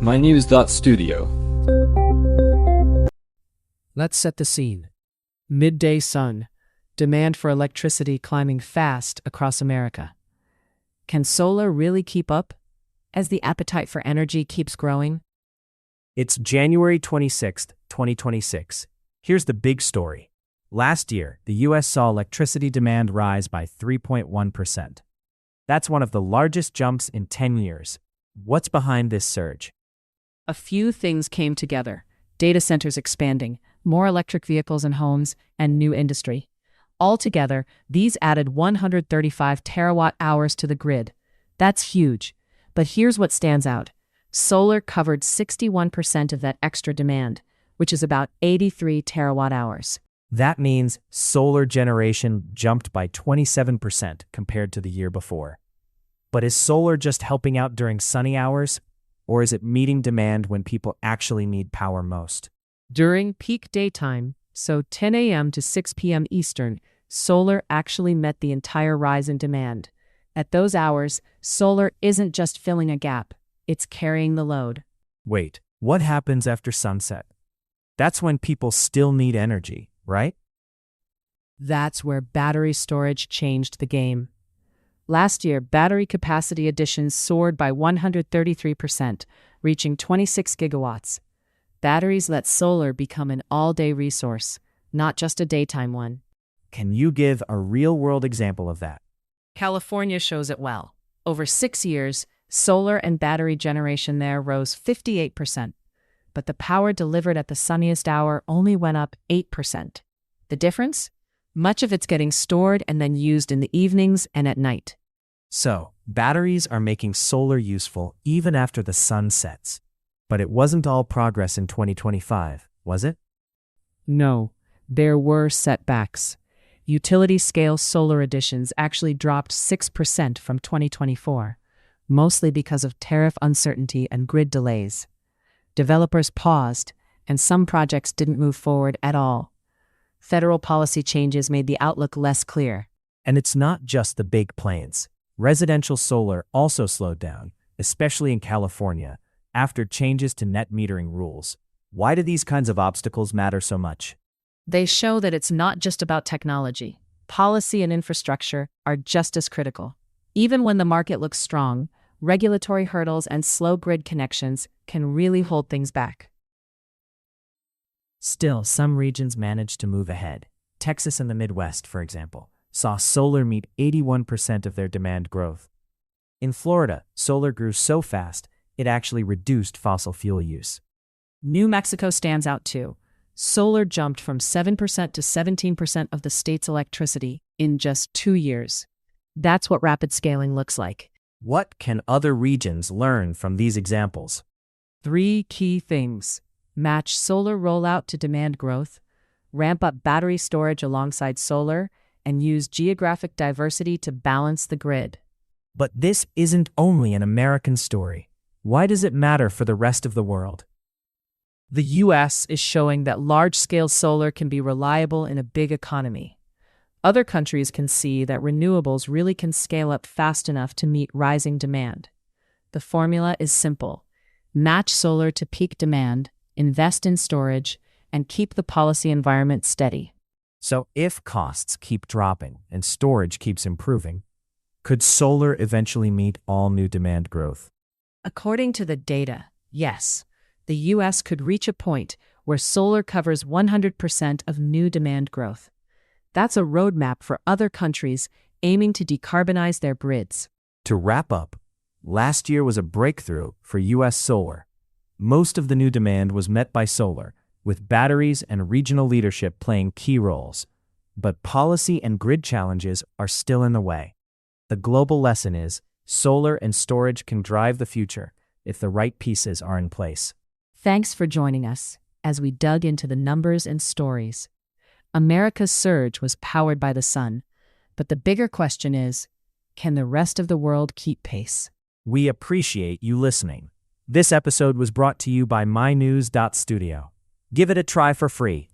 mynews.studio. Let's set the scene. Midday sun. Demand for electricity climbing fast across America. Can solar really keep up as the appetite for energy keeps growing? It's January 26th, 2026. Here's the big story. Last year, the U.S. saw electricity demand rise by 3.1%. That's one of the largest jumps in 10 years. What's behind this surge? A few things came together. Data centers expanding, more electric vehicles in homes, and new industry. Altogether, these added 135 terawatt-hours to the grid. That's huge. But here's what stands out. Solar covered 61% of that extra demand, which is about 83 terawatt-hours. That means solar generation jumped by 27% compared to the year before. But is solar just helping out during sunny hours? Or is it meeting demand when people actually need power most? During peak daytime, so 10 a.m. to 6 p.m. Eastern, solar actually met the entire rise in demand. At those hours, solar isn't just filling a gap, it's carrying the load. Wait, what happens after sunset? That's when people still need energy, right? That's where battery storage changed the game. Last year, battery capacity additions soared by 133%, reaching 26 gigawatts. Batteries let solar become an all-day resource, not just a daytime one. Can you give a real-world example of that? California shows it well. Over 6 years, solar and battery generation there rose 58%, but the power delivered at the sunniest hour only went up 8%. The difference? Much of it's getting stored and then used in the evenings and at night. So, batteries are making solar useful even after the sun sets. But it wasn't all progress in 2025, was it? No, there were setbacks. Utility-scale solar additions actually dropped 6% from 2024, mostly because of tariff uncertainty and grid delays. Developers paused, and some projects didn't move forward at all. Federal policy changes made the outlook less clear. And it's not just the big plains. Residential solar also slowed down, especially in California, after changes to net metering rules. Why do these kinds of obstacles matter so much? They show that it's not just about technology. Policy and infrastructure are just as critical. Even when the market looks strong, regulatory hurdles and slow grid connections can really hold things back. Still, some regions managed to move ahead. Texas and the Midwest, for example, saw solar meet 81% of their demand growth. In Florida, solar grew so fast, it actually reduced fossil fuel use. New Mexico stands out too. Solar jumped from 7% to 17% of the state's electricity in just 2 years. That's what rapid scaling looks like. What can other regions learn from these examples? 3 key things. Match solar rollout to demand growth, ramp up battery storage alongside solar, and use geographic diversity to balance the grid. But this isn't only an American story. Why does it matter for the rest of the world? The U.S. is showing that large-scale solar can be reliable in a big economy. Other countries can see that renewables really can scale up fast enough to meet rising demand. The formula is simple. Match solar to peak demand, invest in storage, and keep the policy environment steady. So if costs keep dropping and storage keeps improving, could solar eventually meet all new demand growth? According to the data, yes. The U.S. could reach a point where solar covers 100% of new demand growth. That's a roadmap for other countries aiming to decarbonize their grids. To wrap up, last year was a breakthrough for U.S. solar. Most of the new demand was met by solar, with batteries and regional leadership playing key roles. But policy and grid challenges are still in the way. The global lesson is, solar and storage can drive the future if the right pieces are in place. Thanks for joining us as we dug into the numbers and stories. America's surge was powered by the sun, but the bigger question is, can the rest of the world keep pace? We appreciate you listening. This episode was brought to you by mynews.studio. Give it a try for free.